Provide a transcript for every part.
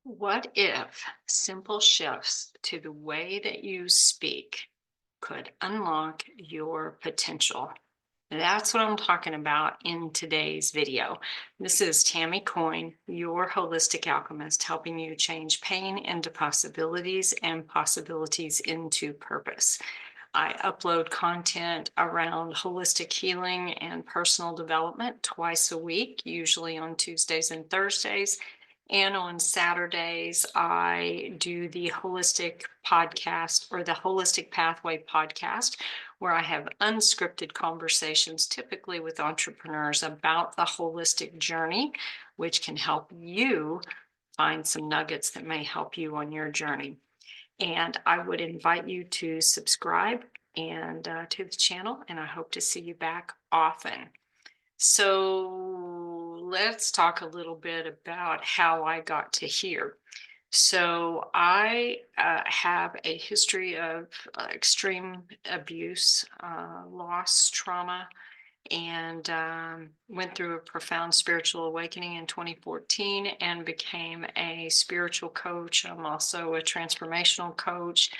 What if simple shifts to the way that you speak could unlock your potential? That's what I'm talking about in today's video. This is Tammy Coyne, your holistic alchemist, helping you change pain into possibilities and possibilities into purpose. I upload content around holistic healing and personal development twice a week, usually on Tuesdays and Thursdays. And on Saturdays, I do the Holistic Podcast or the Holistic Pathway Podcast, where I have unscripted conversations, typically with entrepreneurs, about the holistic journey, which can help you find some nuggets that may help you on your journey. And I would invite you to subscribe and to the channel, and I hope to see you back often. So let's talk a little bit about how I got to here. So I have a history of extreme abuse, loss, trauma, and went through a profound spiritual awakening in 2014 and became a spiritual coach. I'm also a transformational coach,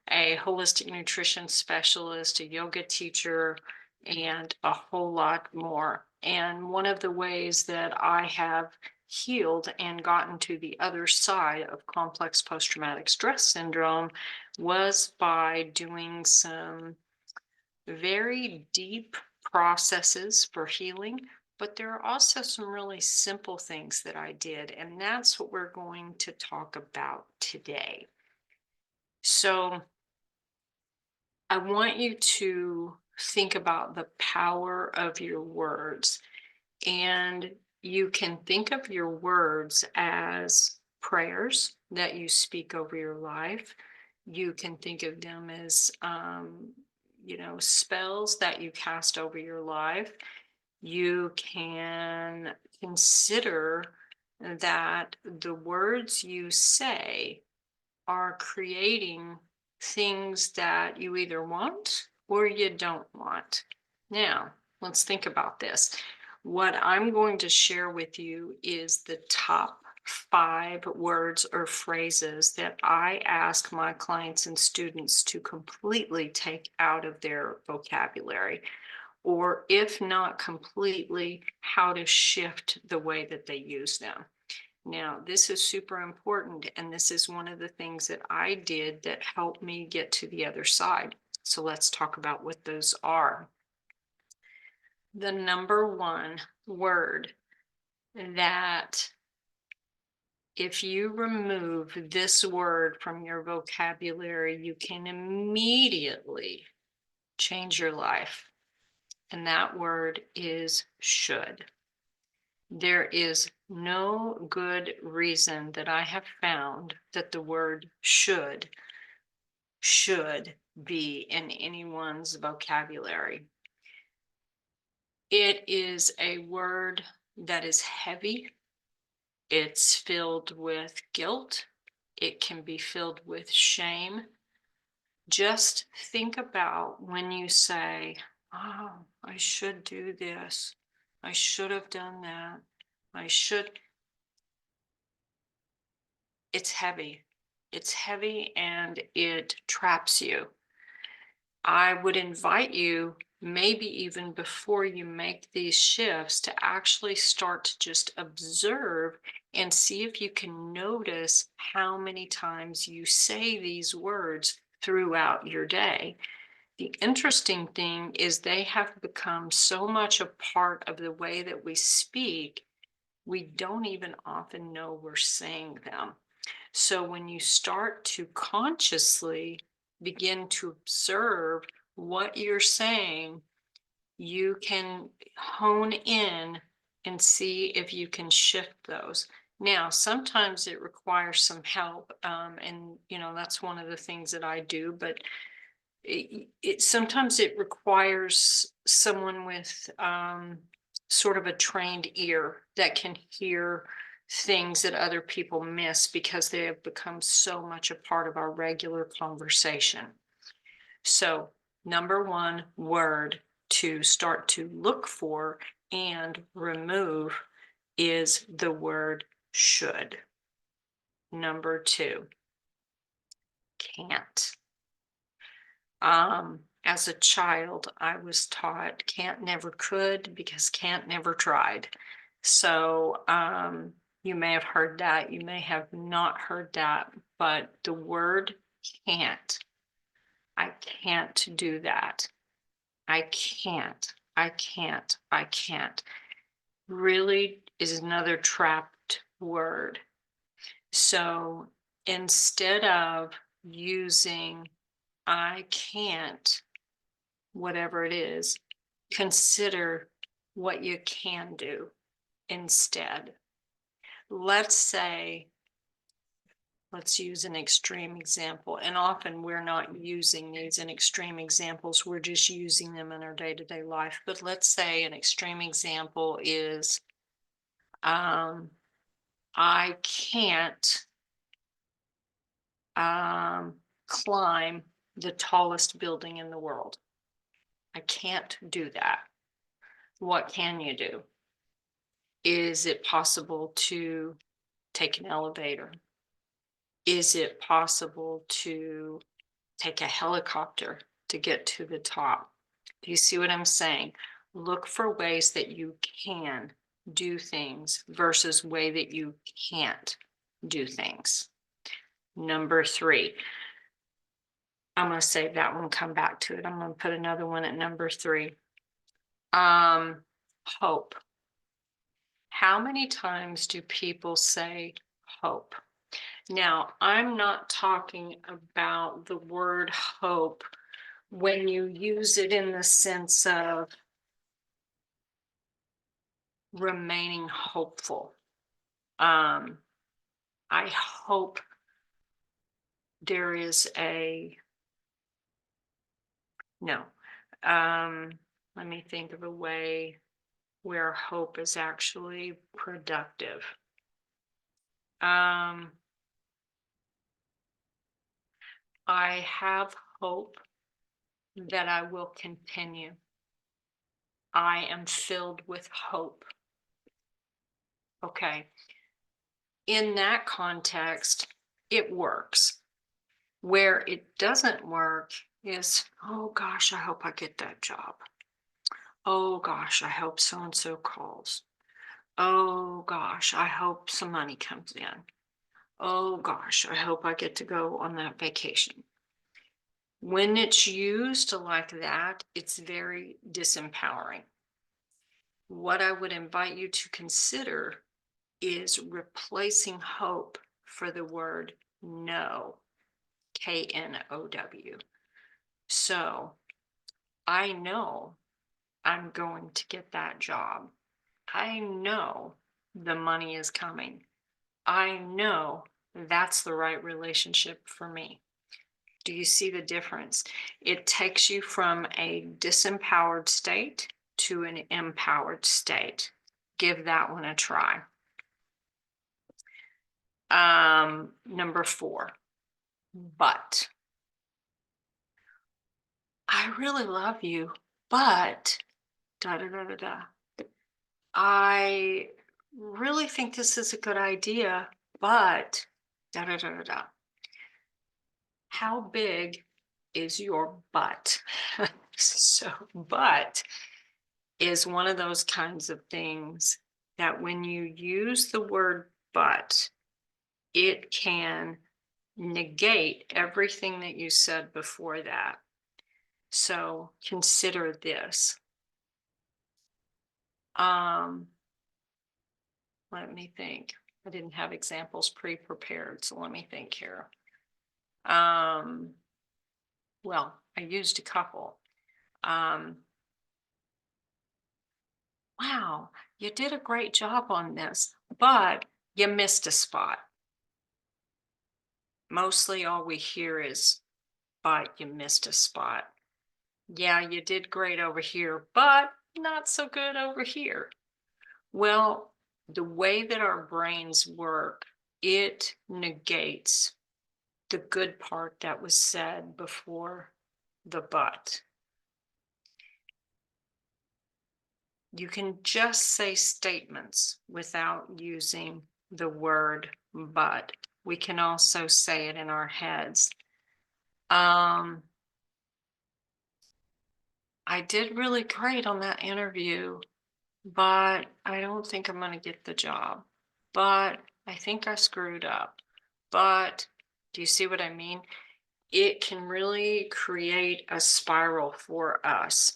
a holistic nutrition specialist, a yoga teacher, and a whole lot more. And one of the ways that I have healed and gotten to the other side of complex post traumatic stress syndrome was by doing some very deep processes for healing. But there are also some really simple things that I did, and that's what we're going to talk about today. So, I want you to think about the power of your words. And you can think of your words as prayers that you speak over your life. You can think of them as, spells that you cast over your life. You can consider that the words you say are creating things that you either want or you don't want. Now, let's think about this. What I'm going to share with you is the top 5 words or phrases that I ask my clients and students to completely take out of their vocabulary, or if not completely, how to shift the way that they use them. Now, this is super important, and this is one of the things that I did that helped me get to the other side. So let's talk about what those are. The number one word that, if you remove this word from your vocabulary, you can immediately change your life. And that word is should. There is no good reason that I have found that the word should be in anyone's vocabulary. It is a word that is heavy. It's filled with guilt. It can be filled with shame. Just think about when you say, oh, I should do this. I should have done that. I should. It's heavy. It's heavy and it traps you. I would invite you, maybe even before you make these shifts, to actually start to just observe and see if you can notice how many times you say these words throughout your day. The interesting thing is they have become so much a part of the way that we speak, we don't even often know we're saying them. So when you start to consciously begin to observe what you're saying, you can hone in and see if you can shift those. Now, sometimes it requires some help, and that's one of the things that I do. But sometimes it requires someone with sort of a trained ear that can hear things that other people miss because they have become so much a part of our regular conversation. So, number one word to start to look for and remove is the word should. Number 2, can't. As a child, I was taught can't never could because can't never tried. So you may have heard that, you may have not heard that, but the word can't, I can't do that. I can't, I can't, I can't, really is another trapped word. So instead of using I can't, whatever it is, consider what you can do instead. Let's use an extreme example. And often we're not using these in extreme examples, we're just using them in our day-to-day life. But let's say an extreme example is I can't climb the tallest building in the world. I can't do that. What can you do? Is it possible to take an elevator? Is it possible to take a helicopter to get to the top? Do you see what I'm saying? Look for ways that you can do things versus way that you can't do things. Number 3, I'm going to save that one, come back to it. I'm going to put another one at number 3. Hope. How many times do people say hope? Now, I'm not talking about the word hope when you use it in the sense of remaining hopeful. I hope there is no. Let me think of a way where hope is actually productive. I have hope that I will continue. I am filled with hope. Okay. In that context, it works. Where it doesn't work is, oh gosh, I hope I get that job. Oh gosh, I hope so-and-so calls. Oh gosh, I hope some money comes in. Oh gosh, I hope I get to go on that vacation. When it's used like that, it's very disempowering. What I would invite you to consider is replacing hope for the word know, K-N-O-W. So I know I'm going to get that job. I know the money is coming. I know that's the right relationship for me. Do you see the difference? It takes you from a disempowered state to an empowered state. Give that one a try. Number 4, but. I really love you, but da da da da da. I really think this is a good idea, but da da da da da. How big is your butt? So, but is one of those kinds of things that when you use the word but, it can negate everything that you said before that. So consider this. Let me think. I didn't have examples pre-prepared, so let me think here. Well, I used a couple. Wow, you did a great job on this, but you missed a spot. Mostly all we hear is, but you missed a spot. Yeah, you did great over here, but not so good over here. Well, the way that our brains work, it negates the good part that was said before the but. You can just say statements without using the word but. We can also say it in our heads. I did really great on that interview, but I don't think I'm going to get the job. But I think I screwed up. But do you see what I mean? It can really create a spiral for us.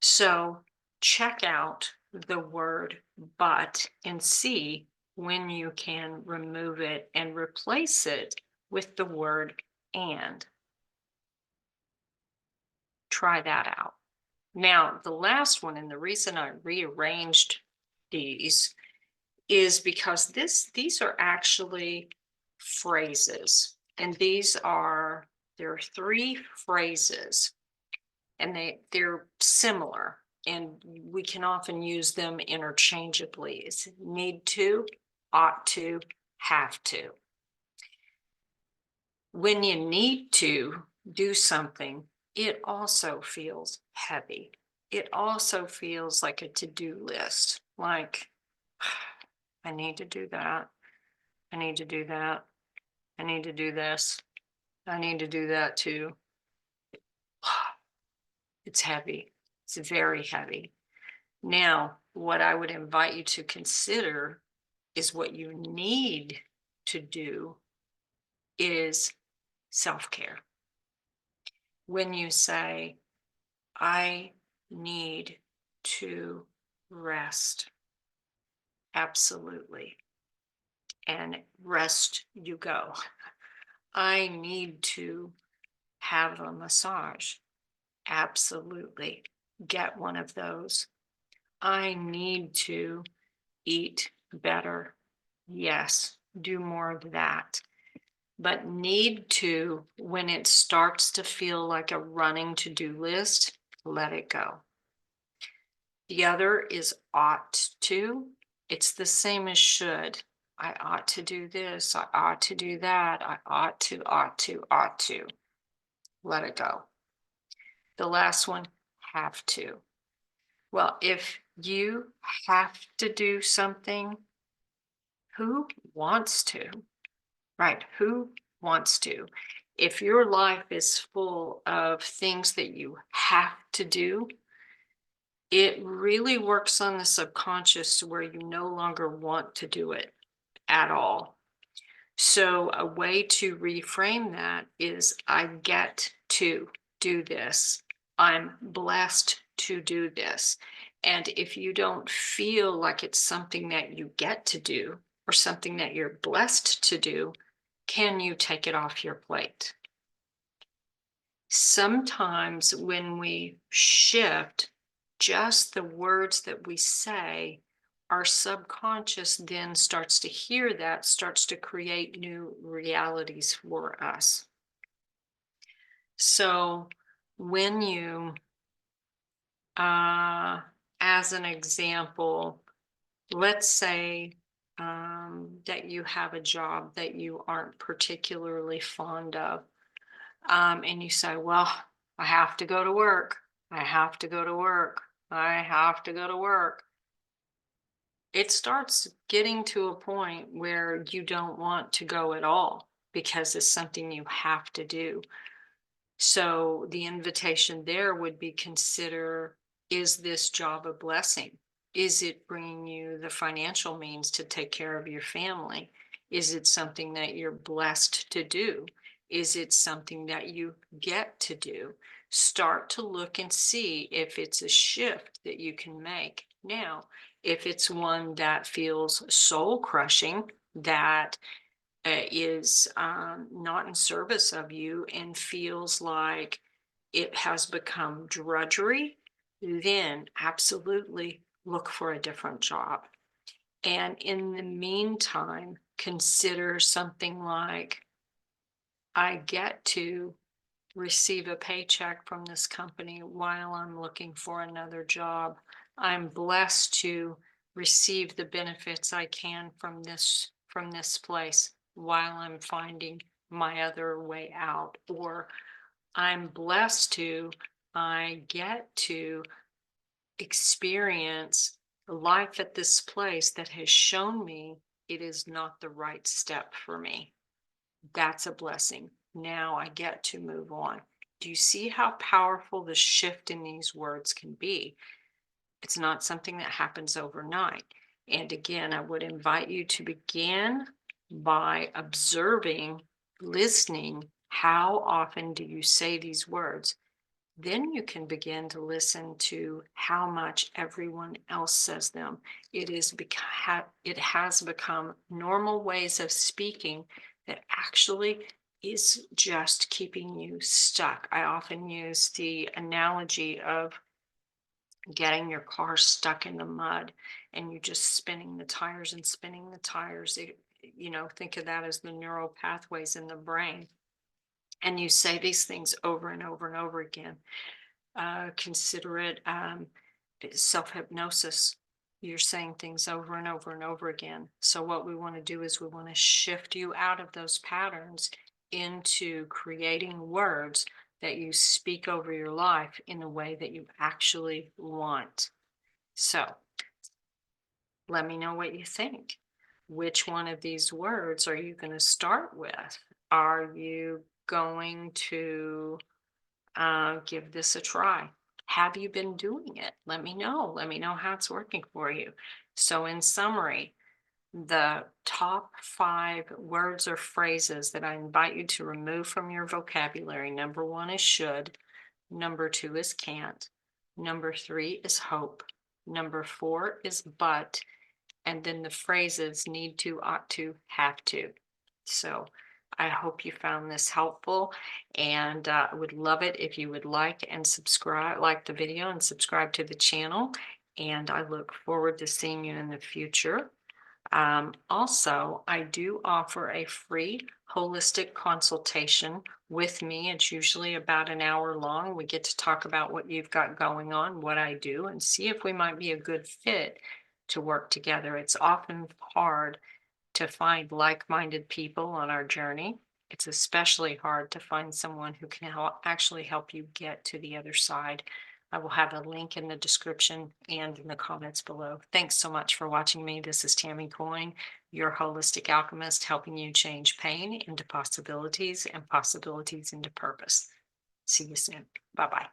So check out the word but and see when you can remove it and replace it with the word and. Try that out. Now, the last one, and the reason I rearranged these is because these are actually phrases. And there are three phrases, and they're similar, and we can often use them interchangeably. It's need to, ought to, have to. When you need to do something, it also feels heavy. It also feels like a to-do list. Like, I need to do that. I need to do that. I need to do this. I need to do that too. It's heavy. It's very heavy. Now, what I would invite you to consider is what you need to do is self-care. When you say, I need to rest, absolutely. And rest you go. I need to have a massage, absolutely. Get one of those. I need to eat better. Yes, do more of that. But need to, when it starts to feel like a running to-do list, let it go. The other is ought to. It's the same as should. I ought to do this. I ought to do that. I ought to, ought to, ought to. Let it go. The last one, have to. Well, if you have to do something, who wants to? Right? Who wants to? If your life is full of things that you have to do, it really works on the subconscious where you no longer want to do it at all. So a way to reframe that is I get to do this. I'm blessed to do this. And if you don't feel like it's something that you get to do or something that you're blessed to do, can you take it off your plate? Sometimes when we shift just the words that we say, our subconscious then starts to hear that, starts to create new realities for us. So when you, as an example, let's say that you have a job that you aren't particularly fond of. And you say, well, I have to go to work. I have to go to work. I have to go to work. It starts getting to a point where you don't want to go at all because it's something you have to do. So the invitation there would be consider, is this job a blessing? Is it bringing you the financial means to take care of your family? Is it something that you're blessed to do? Is it something that you get to do? Start to look and see if it's a shift that you can make. Now, if it's one that feels soul crushing, that is not in service of you and feels like it has become drudgery, then absolutely look for a different job. And in the meantime, consider something like, I get to receive a paycheck from this company while I'm looking for another job. I'm blessed to receive the benefits I can from this place while I'm finding my other way out. Or I'm blessed to, I get to experience life at this place that has shown me it is not the right step for me. That's a blessing. Now I get to move on. Do you see how powerful the shift in these words can be? It's not something that happens overnight. And again, I would invite you to begin by observing, listening. How often do you say these words? Then you can begin to listen to how much everyone else says them. It has become normal ways of speaking that actually is just keeping you stuck. I often use the analogy of getting your car stuck in the mud and you just spinning the tires and spinning the tires. Think of that as the neural pathways in the brain. And you say these things over and over and over again. Consider it self hypnosis. You're saying things over and over and over again. So, what we want to do is we want to shift you out of those patterns into creating words that you speak over your life in a way that you actually want. So, let me know what you think. Which one of these words are you going to start with? Are you going to give this a try? Have you been doing it? Let me know. Let me know how it's working for you. So, in summary, the top 5 words or phrases that I invite you to remove from your vocabulary: number 1 is should, number 2 is can't, number 3 is hope, number 4 is but, and then the phrases need to, ought to, have to. So I hope you found this helpful, and I would love it if you would like the video and subscribe to the channel. And I look forward to seeing you in the future. Also, I do offer a free holistic consultation with me. It's usually about an hour long. We get to talk about what you've got going on, what I do, and see if we might be a good fit to work together. It's often hard to find like-minded people on our journey. It's especially hard to find someone who can actually help you get to the other side. I will have a link in the description and in the comments below. Thanks so much for watching me. This is Tammy Coyne, your holistic alchemist, helping you change pain into possibilities and possibilities into purpose. See you soon. Bye-bye.